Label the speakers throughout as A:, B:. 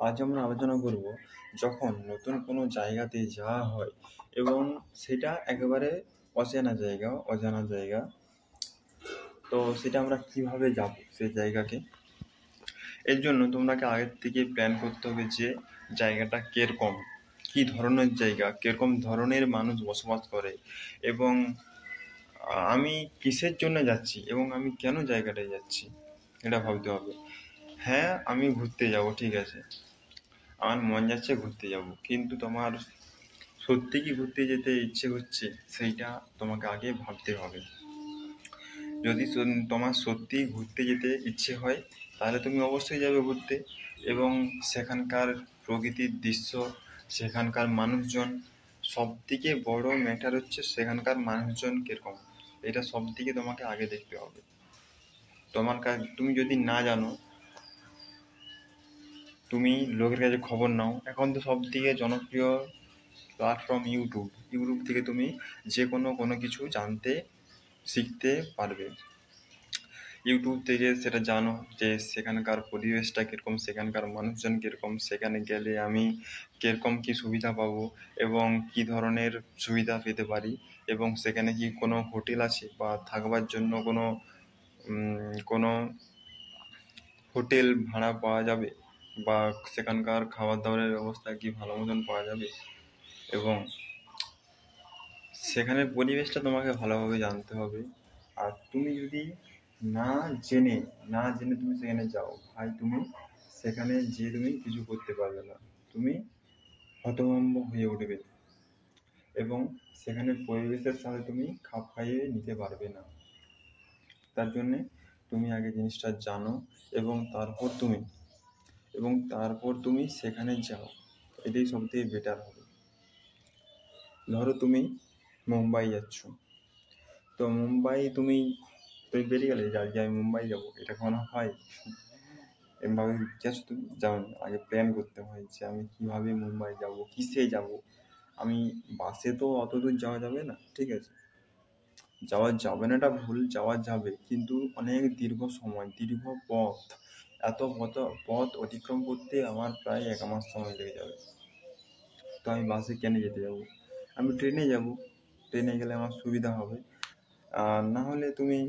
A: আজ আমরা আলোচনা করব যখন নতুন কোনো জায়গাতে যাওয়া হয় এবং সেটা একেবারে অজানা জায়গা, তো সেটা আমরা কিভাবে যাব সেই জায়গাকে। এর জন্য তোমাকে আগের থেকে প্ল্যান করতে হবে যে জায়গাটা কিরকম, কী ধরনের জায়গা, কিরকম ধরনের মানুষ বসবাস করে, এবং আমি কিসের জন্য যাচ্ছি এবং আমি কেন জায়গাটায় যাচ্ছি, এটা ভাবতে হবে। হ্যাঁ, আমি ঘুরতে যাব, ঠিক আছে, আমার মন যাচ্ছে ঘুরতে যাব, কিন্তু তোমার সত্যি কি ঘুরতে যেতে ইচ্ছে হচ্ছে সেইটা তোমাকে আগে ভাবতে হবে। যদি তোমার সত্যি ঘুরতে যেতে ইচ্ছে হয় তাহলে তুমি অবশ্যই যাবে ঘুরতে, এবং সেখানকার প্রকৃতির দৃশ্য, সেখানকার মানুষজন, সব থেকে বড় ম্যাটার হচ্ছে সেখানকার মানুষজন কীরকম, এটা সব থেকে তোমাকে আগে দেখতে হবে। তুমি যদি না জানো, তুমি লোকের কাছে খবর নাও। এখন তো সব থেকে জনপ্রিয় প্ল্যাটফর্ম ইউটিউব থেকে তুমি যে কোনো কিছু জানতে শিখতে পারবে। ইউটিউব থেকে সেটা জানো যে সেখানকার পরিবেশটা কীরকম, সেখানকার মানুষজন কীরকম, সেখানে গেলে আমি কীরকম কী সুবিধা পাবো এবং কী ধরনের সুবিধা পেতে পারি, এবং সেখানে কি কোনো হোটেল আছে বা থাকবার জন্য কোনো হোটেল ভাড়া পাওয়া যাবে, বা সেখানকার খাবার দাবারের ব্যবস্থা কি ভালো মতন পাওয়া যাবে, এবং সেখানের পরিবেশটা তোমাকে ভালোভাবে জানতে হবে। আর তুমি যদি না জেনে তুমি সেখানে যাও, ভাই, তুমি সেখানে যেয়ে তুমি কিছু করতে পারবে না, তুমি হতভম্ব হয়ে উঠবে এবং সেখানের পরিবেশের সাথে তুমি খাপ খাইয়ে নিতে পারবে না। তার জন্যে তুমি আগে জিনিসটা জানো এবং তারপর তুমি সেখানে যাও, এটাই সবথেকে বেটার হবে। ধরো তুমি মুম্বাই যাচ্ছ, তো মুম্বাই তুমি বেরিয়ে গেলে যে আমি মুম্বাই যাবো, এটা কখনো হয়? এমনভাবে জাস্ট তুমি যাও না, আগে প্ল্যান করতে হয় যে আমি কীভাবে মুম্বাই যাব, কিসে যাব। আমি বাসে তো অত দূর যাওয়া যাবে না, ঠিক আছে, যাওয়া যাবে না, এটা ভুল, যাওয়া যাবে, কিন্তু অনেক দীর্ঘ পথ, এত পথ অতিক্রম করতে আমার প্রায় 1 মাস সময় লেগে যাবে। তো আমি বাসে কেন যেতে যাব, আমি ট্রেনে যাব, ট্রেনে গেলে আমার সুবিধা হবে। আর না হলে তুমি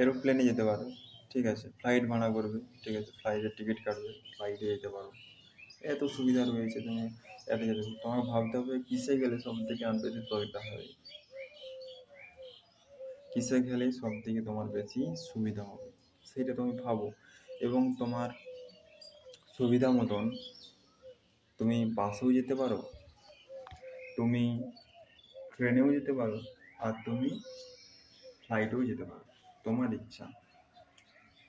A: এরোপ্লেনে যেতে পারো, ঠিক আছে, ফ্লাইট ভাড়া করবে, ঠিক আছে, ফ্লাইটের টিকিট কাটবে, ফ্লাইটে যেতে পারো, এত সুবিধা রয়েছে। তুমি এত যেতে তোমাকে ভাবতে হবে কিসে গেলে সব থেকে আর বেশি সুবিধা হবে, কিসে গেলে সব থেকে তোমার বেশি সুবিধা হবে, সেটা তুমি ভাবো। এবং তোমার সুবিধা মতন তুমি বাসেও যেতে পারো, তুমি ট্রেনেও যেতে পারো, আর তুমি ফ্লাইটেও যেতে পারো, তোমার ইচ্ছা।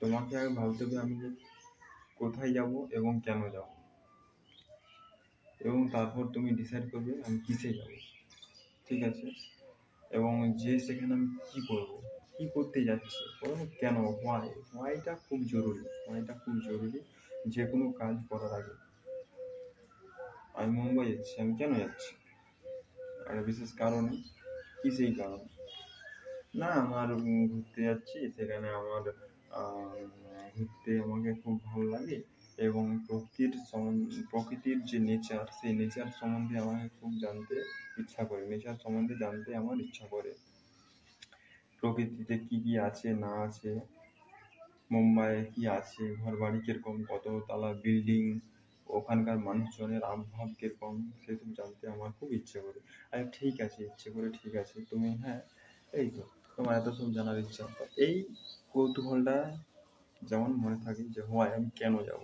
A: তোমাকে আগে ভাবতে হবে আমি যে কোথায় যাব এবং কেন যাব, এবং তারপর তুমি ডিসাইড করবে আমি কিসে যাব, ঠিক আছে, এবং যে সেখানে আমি কী করবো, কী করতে যাচ্ছি, কেন, হোয়াইটা খুব জরুরি যে কোনো কাজ করার আগে। আমি মুম্বাই যাচ্ছি, আমি কেন যাচ্ছি, একটা বিশেষ কারণে। কি সেই কারণ? না, আমার ঘুরতে যাচ্ছি, সেখানে আমার ঘুরতে আমাকে খুব ভালো লাগে, এবং প্রকৃতির যে নেচার, সেই নেচার সম্বন্ধে আমাকে খুব জানতে ইচ্ছা করে। প্রকৃতিতে কি কি আছে না আছে, মুম্বাইয়ে কি আছে, ঘর বাড়ি কিরকম, কত তালা বিল্ডিং, ওখানকার মানুষজনের আবহাওয়া কিরকম, সেসব জানতে আমার খুব ইচ্ছে করে। আরে ঠিক আছে, ঠিক আছে, তুমি, হ্যাঁ, এই তো তোমার এত সব জানার ইচ্ছা, এই কৌতূহলটা যেমন মনে থাকে যে হয় আমি কেন যাব,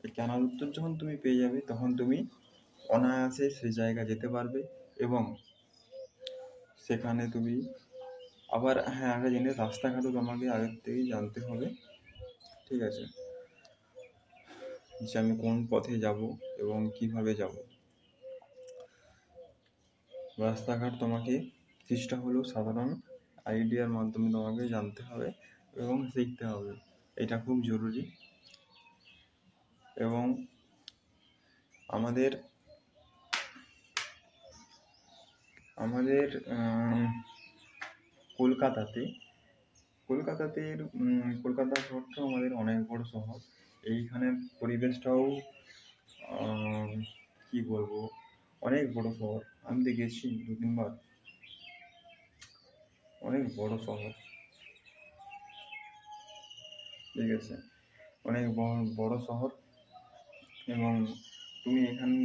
A: এই কেনার উত্তর যখন তুমি পেয়ে যাবে তখন তুমি অনায়াসে সেই জায়গা যেতে পারবে। এবং সেখানে তুমি আবার, হ্যাঁ, একটা জিনিস, রাস্তাঘাটও তোমাকে আগের থেকেই জানতে হবে, ঠিক আছে, যে আমি কোন পথে যাব এবং কিভাবে যাব। রাস্তাঘাট তোমাকে চেষ্টা হলেও সাধারণ আইডিয়ার মাধ্যমে তোমাকে জানতে হবে এবং শিখতে হবে, এটা খুব জরুরি। এবং আমাদের কলকাতা শহরটা আমাদের অনেক বড় শহর, এইখানের পরিবেশটাও আহ, কি বলবো, অনেক বড় শহর। আমি তো গেছি 2-3 বার। অনেক বড় শহর, ঠিক আছে, অনেক বড় বড় শহর। এবং তুমি এখানে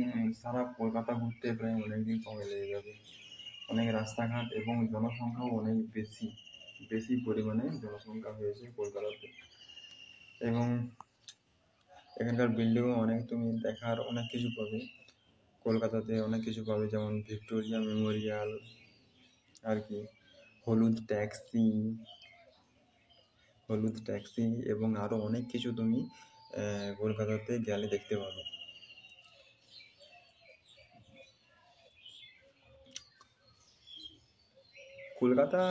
A: সারা কলকাতা ঘুরতে প্রায় অনেকদিন সময় লেগে যাবে। অনেক রাস্তাঘাট এবং জনসংখ্যাও অনেক বেশি, বেশি পরিমাণে জনসংখ্যা হয়েছে কলকাতাতে। এবং এখানকার বিল্ডিংও অনেক, তুমি দেখার অনেক কিছু পাবে কলকাতাতে, অনেক কিছু পাবে, যেমন ভিক্টোরিয়া মেমোরিয়াল আর কি, হলুদ ট্যাক্সি, হলুদ ট্যাক্সি এবং আরও অনেক কিছু তুমি কলকাতাতে গেলে দেখতে পাবে। কলকাতা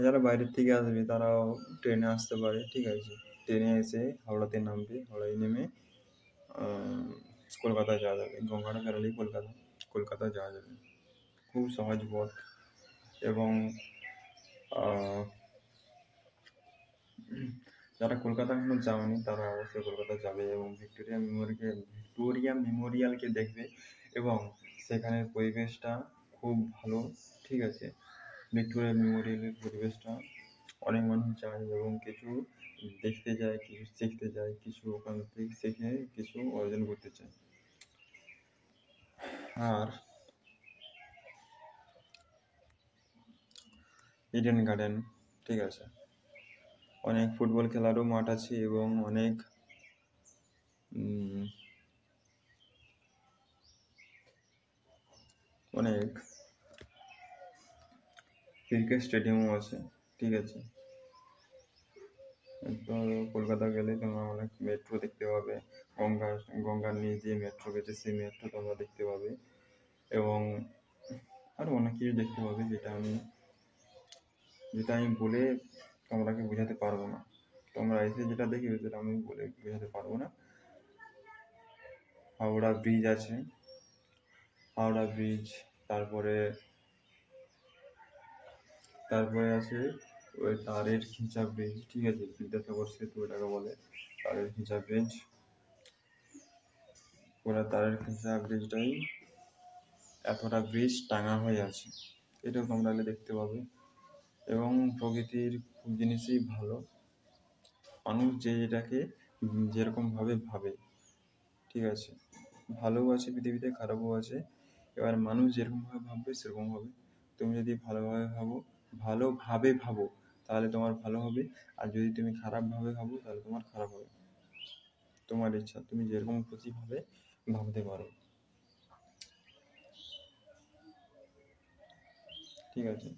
A: যারা বাইরের থেকে আসবে তারাও ট্রেনে আসতে পারে, ঠিক আছে। ট্রেনে এসে হাওড়াতে নামবে, হাওড়ায় নেমে কলকাতায় যাওয়া যাবে। গঙ্গাটা বেরোলেই কলকাতা, কলকাতায় যাওয়া যাবে, খুব সহজ পথ। এবং আহ, যারা কলকাতা এখনো যাওনি তারা অবশ্যই কলকাতা যাবে এবং ভিক্টোরিয়া মেমোরিয়ালকে দেখবে। এবং সেখানের পরিবেশটা খুব ভালো, ঠিক আছে। ভিক্টোরিয়া মেমোরিয়ালের পরিবেশটা অনেক মানুষ যায় এবং কিছু দেখতে যায়, কিছু শিখতে যায়, কিছু ওখান থেকে শিখে কিছু অর্জন করতে চায়। আর ইডেন গার্ডেন, ঠিক আছে, অনেক ফুটবল খেলারও মাঠ আছে এবং অনেক অনেক ক্রিকেট স্টেডিয়ামও আছে, ঠিক আছে। তো কলকাতা গেলে তোমরা অনেক মেট্রো দেখতে পাবে, গঙ্গার নিচ দিয়ে মেট্রো গেছে, সেই মেট্রো তোমরা দেখতে পাবে। এবং আরও অনেক কিছু দেখতে পাবে যেটা আমি বলে তোমরাকে বোঝাতে পারবো না। তোমরা এসে যেটা দেখবে সেটা আমি বলে বোঝাতে পারবো না। হাওড়া ব্রিজ আছে, হাওড়া ব্রিজ, তারপরে তারপরে আছে ওই তারের খিঁচা ব্রিজ, ঠিক আছে, বিদ্যাসাগর সেতু এটাকে বলে, তারের খিঁচা ব্রিজ। ওরা তারের খিঁচা ব্রিজটাই এতটা ব্রিজ টাঙা হয়ে আছে, এটাও তোমরা দেখতে পাবে। এবং প্রকৃতির জিনিসই ভালো, মানুষ যে এটাকে যেরকমভাবে ভাবে, ঠিক আছে, ভালোও আছে পৃথিবীতে, খারাপও আছে। এবার মানুষ যেরকমভাবে ভাববে সেরকম হবে। তুমি যদি ভালোভাবে ভাবো তাহলে তোমার ভালো হবে, আর যদি তুমি খারাপভাবে ভাবো তাহলে তোমার খারাপ হবে। তোমার ইচ্ছা, তুমি যেরকম খুশি ভাবে ভাবতে পারো, ঠিক আছে।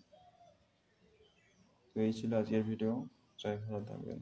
A: তো এই ছিল আজকের ভিডিও, সবাই ভালো থাকবেন।